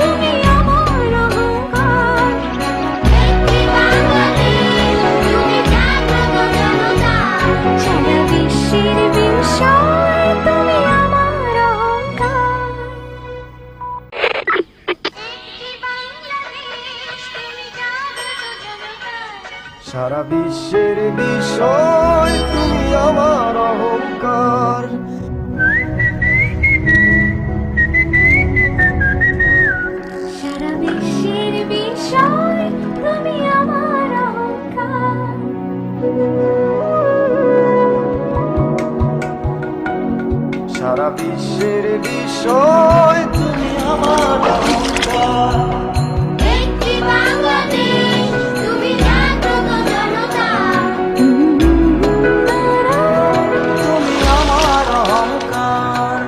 তুমি আমার অহংকার। একটি বাংলাদেশ, তুমি জাগ্রত জনতা। সারা বিশ্বের বিস্ময়, তুমি আমার অহংকার। একটি বাংলাদেশ, তুমি জাগ্রত জনতা। সারা বিশ্বের বিষয় তুমি আমার অহংকার। সারা বিশ্বের বিষয়, তুমি আমার অহংকার। সারা বিশ্বের বিষয় তুমি আমার অহংকার। একটি বাংলাদেশ, তুমি জাগ্রত জনতা। তুমি আমার অহংকার।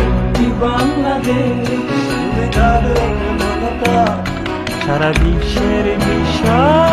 একটি বাংলাদেশ, তুমি জাগ্রত জনতা। সারা বিশ্বের বিষয়